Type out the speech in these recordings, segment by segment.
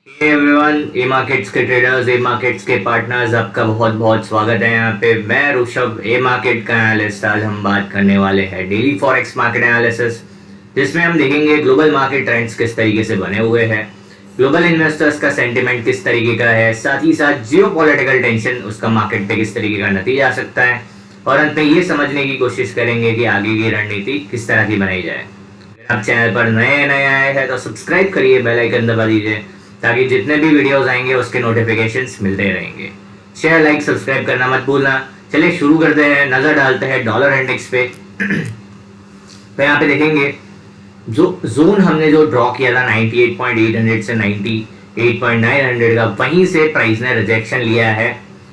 Hey everyone, ए markets के traders, ए markets के partners, आपका बहुत बहुत स्वागत है यहाँ पे। मैं ऋषभ, ए मार्केट का एनालिस्ट। आज हम बात करने वाले हैं डेली फॉरेक्स मार्केट एनालिसिस, जिसमें हम देखेंगे ग्लोबल मार्केट ट्रेंड्स किस तरीके से बने हुए हैं, ग्लोबल इन्वेस्टर्स का सेंटिमेंट किस तरीके का है, साथ ही साथ जियोपॉलिटिकल टेंशन उसका मार्केट पे किस तरीके का नतीजा आ सकता है, और अंत में ये समझने की कोशिश करेंगे कि आगे की रणनीति किस तरह की बनाई जाए। अगर आप चैनल पर नए नए आए हैं तो सब्सक्राइब करिए, बेल आइकन दबा दीजिए ताकि जितने भी वीडियोस आएंगे उसके नोटिफिकेशंस मिलते रहेंगे। शेयर, लाइक, सब्सक्राइब करना मत भूलना। चलिए शुरू करते हैं, नजर डालते हैं डॉलर इंडेक्स पे। तो यहाँ पे देखेंगे जो जोन हमने जो ड्रॉ किया था 98.800 से 98.900 का, वहीं से प्राइस ने रिजेक्शन लिया है।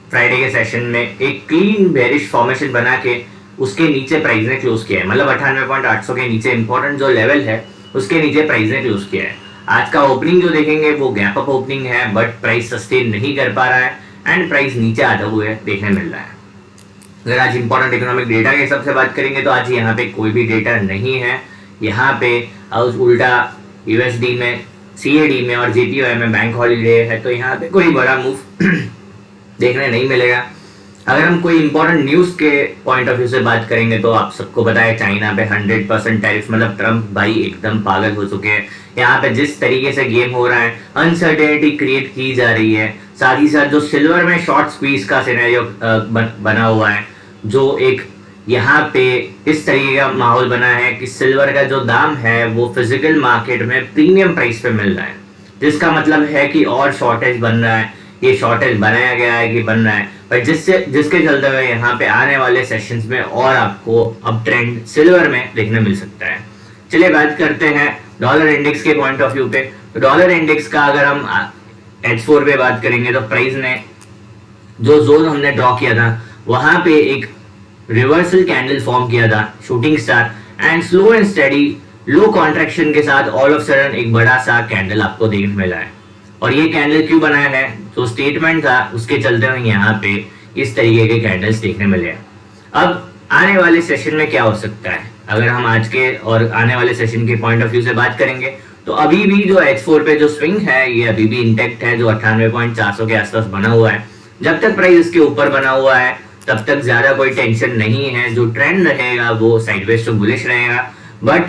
फ्राइडे के सेशन में एक क्लीन बेरिश फॉर्मेशन बना के उसके नीचे प्राइस ने क्लोज किया है, मतलब 98.800 के नीचे इंपॉर्टेंट जो लेवल है उसके नीचे प्राइस ने क्लोज किया है। आज का ओपनिंग जो देखेंगे वो गैप अप ओपनिंग है, बट प्राइस सस्टेन नहीं कर पा रहा है एंड प्राइस नीचे आते हुए देखने मिल रहा है। अगर आज इंपॉर्टेंट इकोनॉमिक डेटा के हिसाब से बात करेंगे तो आज यहाँ पे कोई भी डेटा नहीं है। यहाँ पे उल्टा यूएसडी में, सीएडी में और जेपीओआई में बैंक हॉलीडे है, तो यहाँ पे कोई बड़ा मूव देखने नहीं मिलेगा। अगर हम कोई इंपॉर्टेंट न्यूज के पॉइंट ऑफ व्यू से बात करेंगे तो आप सबको पता है चाइना पे 100% टैरिफ, मतलब ट्रम्प भाई एकदम पागल हो चुके हैं। यहाँ पे जिस तरीके से गेम हो रहा है, अनसर्टेनिटी क्रिएट की जा रही है, साथ ही साथ जो सिल्वर में शॉर्ट स्क्वीज का सिनेरियो बना हुआ है, जो एक यहाँ पे इस तरीके का माहौल बना है कि सिल्वर का जो दाम है वो फिजिकल मार्केट में प्रीमियम प्राइस पे मिल रहा है, जिसका मतलब है कि और शॉर्टेज बन रहा है। ये शॉर्टेज बनाया गया है कि बन रहा है, पर जिसके चलते हुए यहाँ पे आने वाले सेशंस में और आपको अप ट्रेंड सिल्वर में देखने मिल सकता है। चलिए बात करते हैं डॉलर इंडेक्स के पॉइंट ऑफ व्यू पे। तो डॉलर इंडेक्स का अगर हम H4 पे बात करेंगे तो प्राइस ने जो जोन हमने ड्रॉ किया था वहां पे एक रिवर्सल कैंडल फॉर्म किया था, shooting star, and slow and steady low contraction के साथ ऑल ऑफ सडन एक बड़ा सा कैंडल आपको देखने मिला है। और ये कैंडल क्यों बनाया है, जो स्टेटमेंट था उसके चलते हुए यहाँ पे इस तरीके के कैंडल्स देखने मिले हैं। अब आने वाले सेशन में क्या हो सकता है, अगर हम आज के और आने वाले सेशन के पॉइंट ऑफ व्यू से बात करेंगे तो अभी भी जो H4 पे जो स्विंग है ये अभी भी इंटेक्ट है, जो 98.400 के आसपास बना हुआ है। जब तक प्राइस इसके ऊपर बना हुआ है तब तक ज्यादा कोई टेंशन नहीं है। जो ट्रेंड रहेगा वो साइडवेज टू बुलिश रहेगा, बट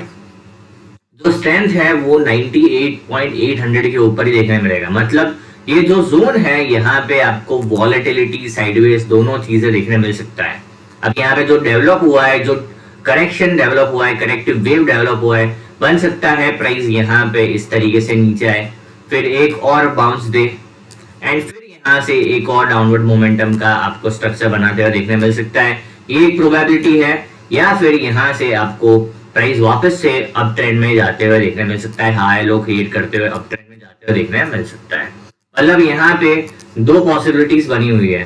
जो स्ट्रेंथ है वो 98.800 के ऊपर ही देखने मिलेगा। मतलब ये जो जोन है यहाँ पे आपको वॉलेटिलिटी, साइडवेज दोनों चीजें देखने मिल सकता है। अब यहाँ पे जो डेवलप हुआ है, जो करेक्शन डेवलप हुआ है, करेक्टिव वेव डेवलप हुआ है, बन सकता है प्राइस यहाँ पे इस तरीके से नीचे आए, फिर एक और बाउंस दे एंड फिर यहाँ से एक और डाउनवर्ड मोमेंटम का आपको स्ट्रक्चर बनाते हुए देखने मिल सकता है। ये एक प्रोबेबिलिटी है, या फिर यहाँ से आपको प्राइस वापस से अप ट्रेंड में जाते हुए देखने मिल सकता है, हाई लो क्रिएट करते हुए अप ट्रेंड में जाते हुए देखने मिल सकता है। मतलब यहाँ पे दो पॉसिबिलिटीज बनी हुई है।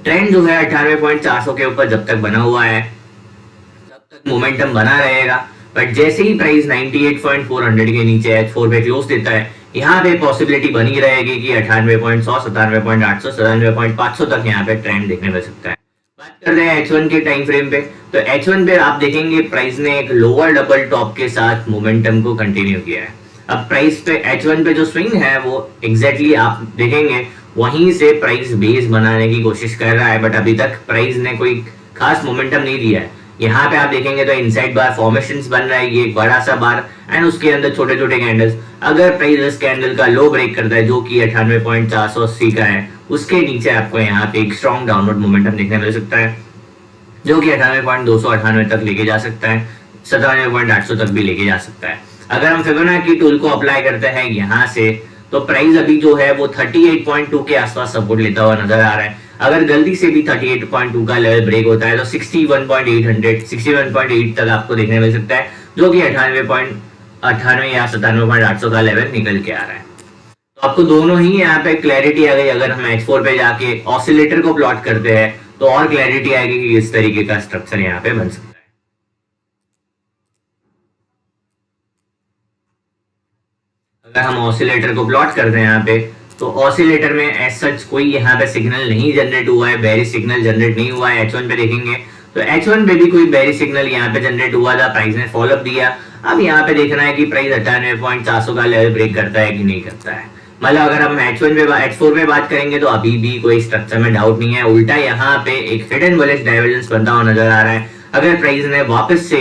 ट्रेंड जो है 98.400 के ऊपर जब तक बना हुआ है तब तक मोमेंटम बना रहेगा, बट जैसे ही प्राइस 98.400 के नीचे H4 पे क्लोज देता है, यहाँ पे पॉसिबिलिटी बनी रहेगी कि 98.100, 97.800, 97.500 तक यहाँ पे ट्रेंड देखने मिल सकता है। बात करते हैं H1 के टाइम फ्रेम पे। तो H1 पे आप देखेंगे प्राइस ने एक लोअर डबल टॉप के साथ मोमेंटम को कंटिन्यू किया है। अब प्राइस पे H1 पे जो स्विंग है वो एग्जैक्टली आप देखेंगे वहीं से प्राइस बेस बनाने की कोशिश कर रहा है, बट अभी तक प्राइस ने कोई खास मोमेंटम नहीं दिया है। यहाँ पे आप देखेंगे तो इनसाइड बार फॉर्मेशंस बन रहा है, ये एक बड़ा सा बार एंड उसके अंदर छोटे छोटे कैंडल्स। अगर प्राइस इस कैंडल का लो ब्रेक करता है जो कि 98.480 का है, उसके नीचे आपको यहाँ पे एक स्ट्रॉन्ग डाउनवर्ड मोमेंटम देखने मिल सकता है, जो कि 98.298 तक लेके जा सकता है, 97.800 तक भी लेके जा सकता है। अगर हम फिबोनाची टूल को अप्लाई करते हैं यहाँ से तो प्राइस अभी जो है वो 38.2 के आसपास सपोर्ट लेता हुआ नजर आ रहा है। अगर गलती से भी 38.2 का लेवल ब्रेक होता है तो 61.8 तक आपको देखने मिल सकता है, जो कि 98 या 97.800 का लेवल निकल के आ रहा है। तो आपको दोनों ही यहाँ पे क्लैरिटी आ गई। अगर हम H4 पे जाके ऑसिलेटर को प्लॉट करते हैं तो और क्लैरिटी आएगी कि इस तरीके का स्ट्रक्चर यहाँ पे बन सकता है। अगर हम ऑसिलेटर को प्लॉट करते हैं यहाँ पे तो ऑसिलेटर में एज सच कोई यहाँ पे सिग्नल नहीं जनरेट हुआ है, बेरिश सिग्नल जनरेट नहीं हुआ है। H1 पे देखेंगे तो H1 पे भी कोई बेरिश सिग्नल यहाँ पे जनरेट हुआ था, प्राइस ने फॉलोअप दिया। अब यहाँ पे देखना है कि प्राइस 98.400 का लेवल ब्रेक करता है कि नहीं करता है। मतलब अगर हम H4 पे बात करेंगे तो अभी भी कोई स्ट्रक्चर में डाउट नहीं है, उल्टा यहाँ पे एक हिडन बुलिश डाइवर्जेंस बनता हुआ नजर आ रहा है। अगर प्राइस ने वापस से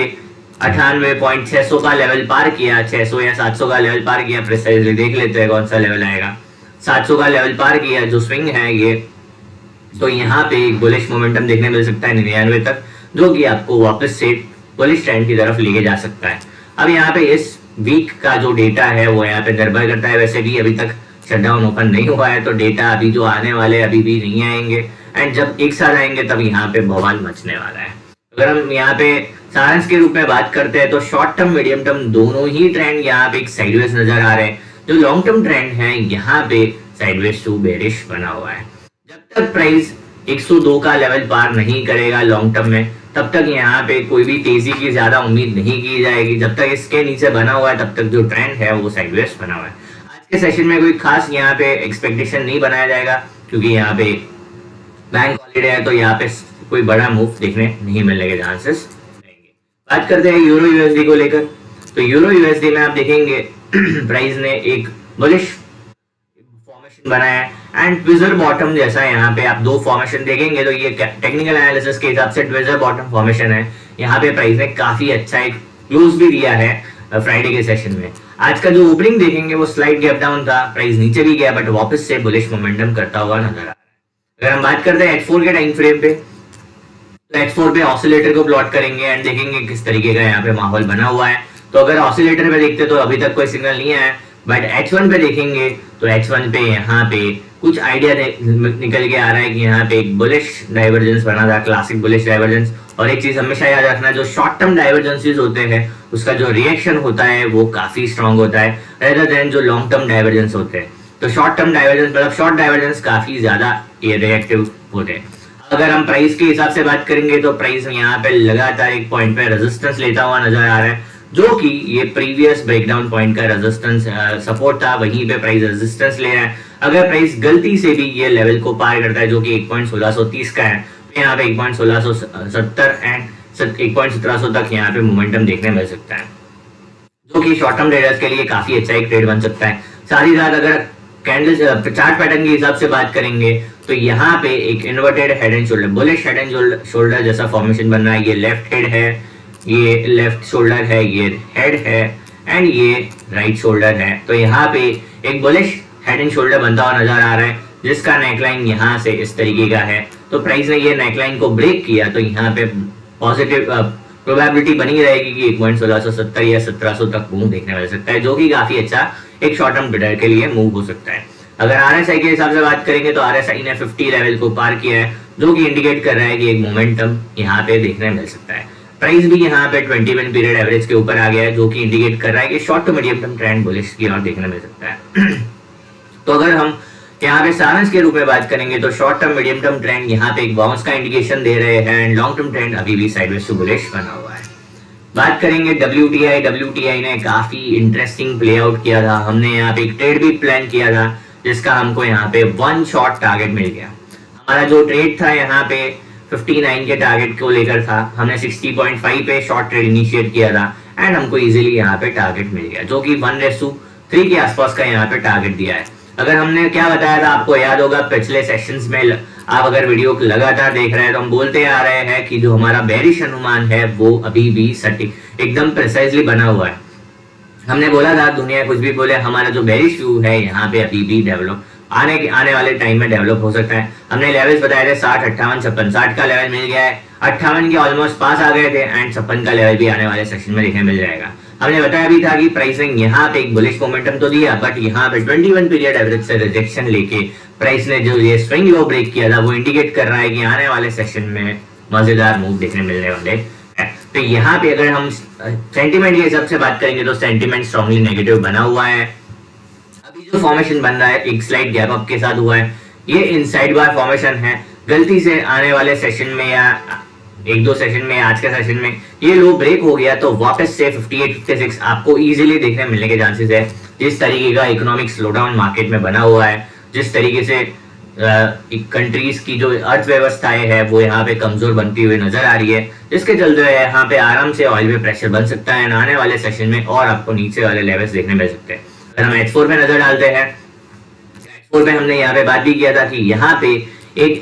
98.600 का लेवल पार किया, 600 या 700 का लेवल पार किया, प्रिसाइजली देख लेते हैं कौन सा लेवल आएगा, 700 का लेवल पार किया जो स्विंग है ये, तो यहाँ पे एक बुलिश मोमेंटम देखने मिल सकता है 99 तक, जो कि आपको वापस से बुलिश ट्रेंड की तरफ लेके जा सकता है। अब यहाँ पे इस वीक का जो डेटा है वो यहाँ पे निर्भर करता है, वैसे भी अभी तक शटडाउन ओपन नहीं हुआ है, तो डेटा अभी जो आने वाले अभी भी नहीं आएंगे, एंड जब एक साथ आएंगे तब यहाँ पे बवाल मचने वाला है। अगर हम यहाँ पे सारांश के रूप में बात करते हैं तो शॉर्ट टर्म मीडियम टर्म दोनों ही ट्रेंड यहाँ पे एक साइडवेज नजर आ रहे हैं। जो लॉन्ग टर्म ट्रेंड है यहाँ पे साइडवेज टू बेरिश बना हुआ है। जब तक प्राइस 102 का लेवल पार नहीं करेगा लॉन्ग टर्म में, तब तक यहाँ पे कोई भी तेजी की ज्यादा उम्मीद नहीं की जाएगी। जब तक इसके नीचे बना हुआ है तब तक जो ट्रेंड है वो साइडवेज बना हुआ है। आज के सेशन में कोई खास यहाँ पे एक्सपेक्टेशन नहीं बनाया जाएगा, क्योंकि यहाँ पे बैंक हॉलीडे है, तो यहाँ पे कोई बड़ा मूव देखने नहीं मिलने के चांसेस रहेंगे। बात करते हैं यूरो यूएसडी को लेकर, तो यूरो यूएसडी में आप देखेंगे प्राइस ने एक बुलिश फॉर्मेशन बनाया है, एंड ट्विजर बॉटम जैसा यहाँ पे आप दो फॉर्मेशन देखेंगे तो ये टेक्निकल एनालिसिस के हिसाब से ट्विजर बॉटम फॉर्मेशन है। यहाँ पे प्राइस ने काफी अच्छा एक क्लोज भी दिया है फ्राइडे के सेशन में। आज का जो ओपनिंग देखेंगे वो स्लाइड गैप डाउन था, प्राइस नीचे भी गया बट वापस से बुलिश मोमेंटम करता हुआ नजर आ रहा है। अगर हम बात करते हैं H4 के टाइम फ्रेम पे, तो H4 पे ऑसिलेटर को प्लॉट करेंगे एंड देखेंगे किस तरीके का यहाँ पे माहौल बना हुआ है। तो अगर ऑसिलेटर पे देखते तो अभी तक कोई सिग्नल नहीं आया, बट H1 पे देखेंगे तो H1 पे यहाँ पे कुछ आइडिया निकल के आ रहा है कि यहाँ पे एक बुलिश डाइवर्जेंस बना था, क्लासिक बुलिश डाइवर्जेंस। और एक चीज हमेशा याद रखना, जो शॉर्ट टर्म डाइवर्जेंसेस होते हैं उसका जो रिएक्शन होता है वो काफी स्ट्रांग होता है रेदर देन जो लॉन्ग टर्म डाइवर्जेंस होते हैं। तो शॉर्ट टर्म डाइवर्जेंस मतलब शॉर्ट डाइवर्जेंस काफी ज्यादा रिएक्टिव होते हैं। अगर हम प्राइस के हिसाब से बात करेंगे तो प्राइस यहाँ पे लगातार एक पॉइंट पे रेजिस्टेंस लेता हुआ नजर आ रहा है, जो कि ये प्रीवियस ब्रेकडाउन पॉइंट का रेजिस्टेंस सपोर्ट था, वहीं पे प्राइस रेजिस्टेंस ले रहा है। अगर प्राइस गलती से भी ये लेवल को पार करता है जो कि 1.1630 का है, तो यहाँ पे 1.1670 एंड 1.1700 तक यहाँ पे मोमेंटम देखने मिल सकता है, जो कि शॉर्ट टर्म ट्रेडर्स के लिए काफी अच्छा एक ट्रेड बन सकता है। साथ ही साथ अगर कैंडल चार्ट पैटर्न के हिसाब से बात करेंगे तो यहाँ पे एक inverted head and shoulder, bullish head and shoulder जैसा फॉर्मेशन बन रहा है। ये लेफ्ट हेड है, ये लेफ्ट शोल्डर है, ये हेड है एंड ये राइट शोल्डर है। तो यहाँ पे एक बुलिश हेड एंड शोल्डर बनता हुआ नजर आ रहा है, जिसका नेकलाइन यहाँ से इस तरीके का है। तो प्राइस ने ये नेकलाइन को ब्रेक किया तो यहाँ पे पॉजिटिव प्रोबेबिलिटी बनी रहेगी कि 1.1670 या 1700 तक मूव देखने मिल सकता है, जो कि काफी अच्छा एक शॉर्ट टर्म ट्रेडर के लिए मूव हो सकता है। अगर आरएसआई के हिसाब से बात करेंगे तो आरएसआई ने 50 लेवल को पार किया है, जो कि इंडिकेट कर रहा है कि एक मोमेंटम यहाँ पे देखने मिल सकता है। प्राइस भी यहाँ पे 21 पीरियड एवरेज के ऊपर आ गया है, जो कि इंडिकेट कर रहा है कि short to medium term trend bullish की ओर देखने मिल सकता है। तो अगर हम यहाँ पे सारांश के रूप में बात करेंगे तो short term medium term trend यहाँ पे एक बाउंस का इंडिकेशन दे रहे हैं, एंड लॉन्ग टर्म ट्रेंड अभी भी साइडवेज टू बुलिश बना हुआ है। बात करेंगे WTI ने काफी इंटरेस्टिंग प्ले आउट किया था। हमने यहाँ पे एक ट्रेड भी प्लान किया था, जिसका हमको यहाँ पे वन शॉट टारगेट मिल गया। हमारा जो ट्रेड था यहाँ पे 59 के टारगेट को लेकर था, हमने 60.5 पे शॉर्ट ट्रेड इनिशिएट किया था एंड हमको इजीली यहाँ पे टारगेट मिल गया, जो कि 1:3 के आसपास का यहाँ पे टारगेट दिया है। अगर हमने क्या बताया था आपको याद होगा पिछले सेशंस में, आप अगर वीडियो को लगातार देख रहे हैं तो हम बोलते आ रहे हैं कि जो हमारा बेरिश अनुमान है वो अभी भी सटीक एकदम प्रिसाइजली बना हुआ है। हमने बोला था दुनिया कुछ भी बोले, हमारा जो बेरिश व्यू है यहाँ पे अभी भी डेवलप आने वाले टाइम में डेवलप हो सकता है। हमने लेवल्स बताए थे 60, 58, 56, 60 का लेवल मिल गया है, 58 के ऑलमोस्ट पास आ गए थे एंड 56 का लेवल भी आने वाले सेशन में देखने मिल जाएगा। हमने बताया भी था कि प्राइसिंग यहाँ पे एक बुलिश मोमेंटम तो दिया, बट यहाँ पे 21 पीरियड एवरेज से रिजेक्शन लेके प्राइस ने जो ये स्विंग लो ब्रेक किया था वो इंडिकेट कर रहा है कि आने वाले सेशन में मजेदार मूव देखने मिलने वाले। तो यहाँ पे अगर हम सेंटीमेंट के हिसाब से बात करेंगे तो सेंटीमेंट स्ट्रांगली नेगेटिव बना हुआ है। अभी जो फॉर्मेशन बन रहा है एक स्लाइड गैप अप के साथ हुआ है, ये इनसाइड बार फॉर्मेशन है। गलती से आने वाले सेशन में या एक दो सेशन में, आज के सेशन में ये लो ब्रेक हो गया तो वापस से 58, 56 आपको इजीली देखने मिलने के चांसेस है। जिस तरीके का इकोनॉमिक स्लोडाउन मार्केट में बना हुआ है, जिस तरीके से कंट्रीज की जो अर्थव्यवस्थाएं है वो यहाँ पे कमजोर बनती हुई नजर आ रही है, जिसके चलते यहाँ पे आराम से ऑयल पे प्रेशर बन सकता है आने वाले सेशन में और आपको नीचे वाले लेवल्स देखने मिल सकते हैं। अगर हम H4 पे नजर डालते हैं पे हमने यहाँ पे बात भी किया था कि यहाँ पे एक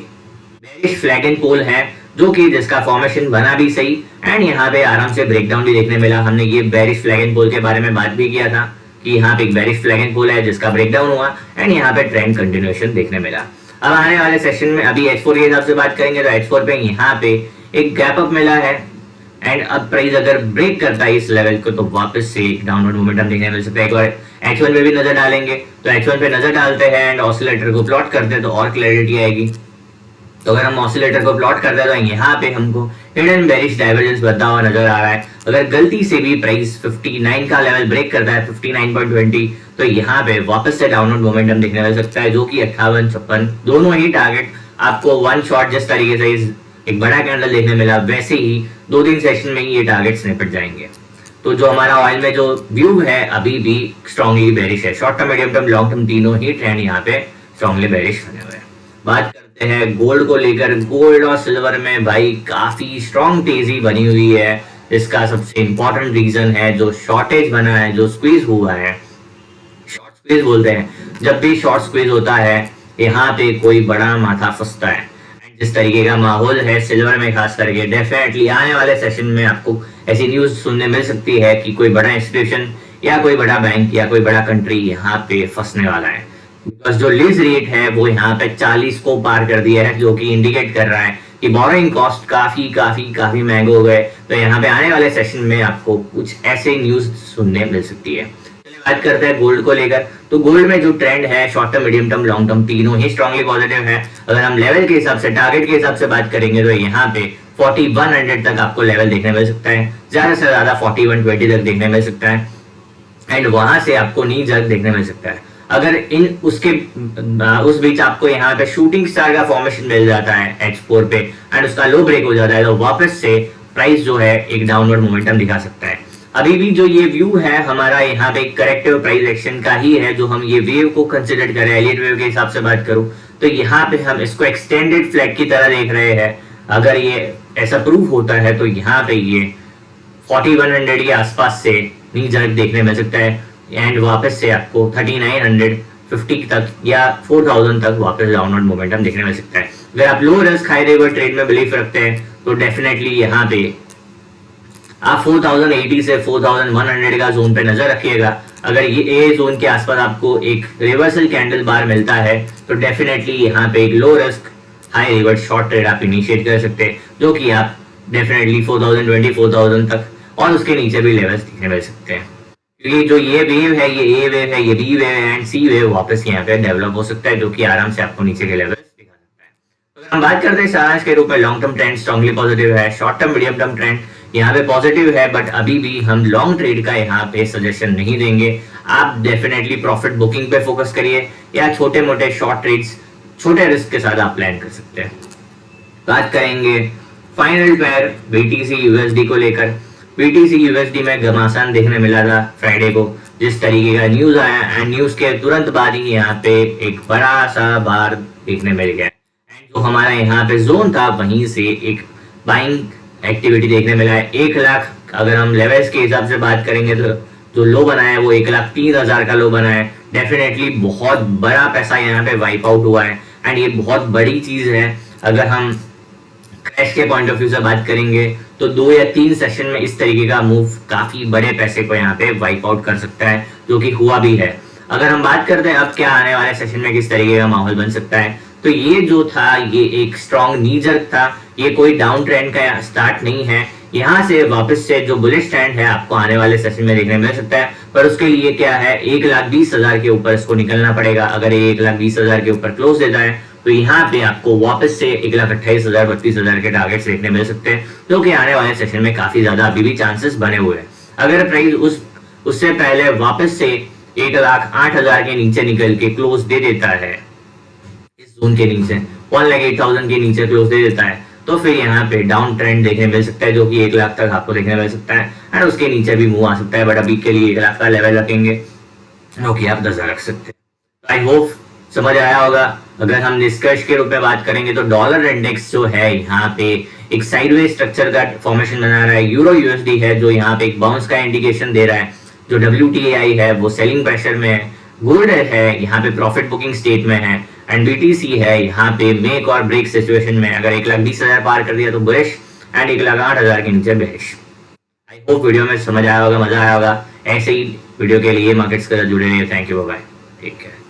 बेरिश फ्लैग एंड पोल है जो कि जिसका फॉर्मेशन बना भी सही एंड यहाँ पे आराम से ब्रेकडाउन भी देखने मिला। हमने ये बेरिश फ्लैग एंड पोल के बारे में बात भी किया था कि यहाँ पे एक बेरिश फ्लैग एंड पोल है जिसका ब्रेकडाउन हुआ एंड यहाँ पे ट्रेंड कंटिन्यूएशन देखने मिला। अब आने वाले सेशन में अभी H4 के हिसाब से बात करेंगे तो H4 पे यहाँ पे एक गैप अप मिला है एंड अब प्राइस अगर ब्रेक करता है इस लेवल को तो वापस से डाउनवर्ड मोमेंटम देखने मिल सकता है। एक बार H1 पे भी नजर डालेंगे तो H1 पे नजर डालते हैं एंड ऑसिलेटर को प्लॉट करते हैं तो और क्लैरिटी आएगी। तो अगर हम ऑसिलेटर को प्लॉट करते हैं तो यहाँ पे हमको हिडन बेरिश डाइवर्जेंस बनता हुआ नजर आ रहा है। अगर गलती से भी प्राइस 59 का लेवल ब्रेक करता है 59.20 तो यहाँ पे वापस से डाउनवर्ड मोमेंटम देखने मिल सकता है जो कि 58-56 दोनों ही टारगेट आपको वन शॉट जिस तरीके से एक बड़ा कैंडल देखने मिला वैसे ही 2-3 सेशन में ही ये टारगेट्स निपट जाएंगे। तो जो हमारा ऑयल में जो व्यू है अभी भी स्ट्रांगली बेरिश है। Short term, medium term, long term तीनों ही ट्रेंड यहाँ पे स्ट्रांगली बेरिश बने हुए हैं। बात करते हैं गोल्ड को लेकर। गोल्ड और सिल्वर में भाई काफी स्ट्रांग तेजी बनी हुई है। इसका सबसे इंपॉर्टेंट रीजन है जो शॉर्टेज बना है, जो स्क्वीज हुआ है, शॉर्ट स्क्वीज बोलते हैं। जब भी शॉर्ट स्क्वीज होता है यहाँ पे कोई बड़ा माथा फंसता है। जिस तरीके का माहौल है सिल्वर में खास करके डेफिनेटली आने वाले सेशन में आपको ऐसी न्यूज सुनने मिल सकती है कि कोई बड़ा इंस्टीट्यूशन या कोई बड़ा बैंक या कोई बड़ा कंट्री यहाँ पे फंसने वाला है। बिकॉज जो लीज रेट है वो यहाँ पे 40 को पार कर दिया है जो कि इंडिकेट कर रहा है कि बोरोइंग कॉस्ट काफी काफी काफी महंगे हो गए। तो यहाँ पे आने वाले सेशन में आपको कुछ ऐसे न्यूज सुनने मिल सकती है। बात करते हैं गोल्ड को लेकर तो गोल्ड में जो ट्रेंड है short term, medium term, long term तीनों ही स्ट्रांगली पॉजिटिव है। अगर हम लेवल के हिसाब से, टारगेट के हिसाब से बात करेंगे तो यहाँ पे 4100 तक आपको लेवल देखने मिल सकता है, ज्यादा से ज्यादा 4120 तक देखने मिल सकता है एंड वहां से आपको नी जग देखने मिल सकता है। अगर इन उस बीच आपको यहाँ पे शूटिंग स्टार का फॉर्मेशन मिल जाता है H4 पे एंड उसका लो ब्रेक हो जाता है तो वापस से प्राइस जो है एक डाउनवर्ड मोमेंटम दिखा सकता है। अभी भी जो ये व्यू है हमारा यहाँ पे करेक्टिव प्राइस एक्शन का ही है। जो हम ये वेव को कंसिडर करें, एलियट वेव के हिसाब से बात करूं तो यहाँ पे हम इसको एक्सटेंडेड फ्लैग की तरह देख रहे हैं। अगर ये ऐसा प्रूव होता है तो यहाँ पे ये 4100 के आसपास से नी जर्क देखने मिल सकता है एंड वापस से आपको 3950 तक या 4000 तक वापस डाउनवर्ड मोमेंटम देखने मिल सकता है। अगर आप low risk high reverse trade में बिलीव रखते हैं तो डेफिनेटली यहाँ पे आप 4080 से 4100 का जोन पे नजर रखिएगा। अगर ये ए जोन के आसपास आपको एक रिवर्सल कैंडल बार मिलता है तो डेफिनेटली यहाँ पे एक low risk high reverse short trade आप इनिशिएट कर सकते हैं जो कि आप डेफिनेटली 4020 4000 तक और उसके नीचे भी लेवल्स दिखने मिल सकते हैं। क्योंकि जो ये वेव है, ये ए वेव है, ये बी वेव है एंड सी वेव वापस यहाँ पे डेवलप हो सकता है जो कि आराम से आपको नीचे के लेवल्स दिखा सकता है। अगर हम बात करते हैं सारांश के रूप में, long term trend strongly positive है, short term medium term trend यहाँ पे पॉजिटिव है बट अभी भी हम लॉन्ग ट्रेड का यहाँ पे सजेशन नहीं देंगे। आप डेफिनेटली प्रॉफिट बुकिंग पे फोकस करिए या छोटे मोटे शॉर्ट ट्रेड्स छोटे रिस्क के साथ आप प्लान कर सकते हैं। बात करेंगे फाइनल पेयर BTC USD को लेकर। BTC USD में घमासान देखने मिला था फ्राइडे को जिस तरीके का न्यूज आया एंड न्यूज के तुरंत बाद ही यहाँ पे एक बड़ा सा बार देखने मिल गया एंड जो हमारा यहाँ पे जोन था वहीं से एक बाइंग एक्टिविटी देखने मिला है। 1 लाख अगर हम लेवल्स के हिसाब से बात करेंगे तो जो लो बना है वो 1,03,000 का लो बना है। डेफिनेटली बहुत बड़ा पैसा यहाँ पे वाइप आउट हुआ है एंड ये बहुत बड़ी चीज है। अगर हम क्रैश के पॉइंट ऑफ व्यू से बात करेंगे तो 2 या 3 सेशन में इस तरीके का मूव काफी बड़े पैसे को यहाँ पे वाइप आउट कर सकता है जो कि हुआ भी है। अगर हम बात करते हैं अब क्या आने वाले सेशन में किस तरीके का माहौल बन सकता है तो ये जो था ये एक स्ट्रॉन्ग नी जर्क था, ये कोई डाउन ट्रेंड का स्टार्ट नहीं है। यहाँ से वापस से जो बुलिश ट्रेंड है आपको आने वाले सेशन में देखने मिल सकता है पर उसके लिए क्या है 1,20,000 के ऊपर इसको निकलना पड़ेगा। अगर ये 1,20,000 के ऊपर क्लोज देता है तो यहाँ पे आपको वापस से 1,28,000 32,000 के टारगेट्स देखने मिल सकते हैं जो कि आने वाले सेशन में काफी ज्यादा अभी भी चांसेस बने हुए हैं। अगर प्राइस उससे पहले वापस से 1,08,000 के नीचे निकल के क्लोज दे देता है, इस जोन के नीचे 1,08,000 के नीचे क्लोज दे देता है तो फिर यहाँ पे डाउन ट्रेंड देखने मिल सकता है जो कि 1 लाख तक आपको देखने मिल सकता है एंड उसके नीचे भी मूव आ सकता है बट अभी के लिए 1 लाख का लेवल रखेंगे जो कि आप 10,000 रख सकते हैं। आई होप समझ आया होगा। अगर हम निष्कर्ष के रूप में बात करेंगे तो डॉलर इंडेक्स जो है यहाँ पे एक साइडवे स्ट्रक्चर का फॉर्मेशन बना रहा है। यूरो USD है जो यहाँ पे एक बाउंस का इंडिकेशन दे रहा है। जो WTI है वो सेलिंग प्रेशर में है गोल्ड है यहाँ पे प्रॉफिट बुकिंग स्टेट में है, एंड बीटीसी है यहाँ पे मेक और ब्रेक सिचुएशन में, अगर 1,20,000 पार कर दिया तो बुलिश एंड 1,08,000 के नीचे बेरिश। आई होप वीडियो में समझ आया होगा, मजा आया होगा। ऐसे ही वीडियो के लिए मार्केट्स के साथ जुड़े रहिए। Thank you, bye, take care.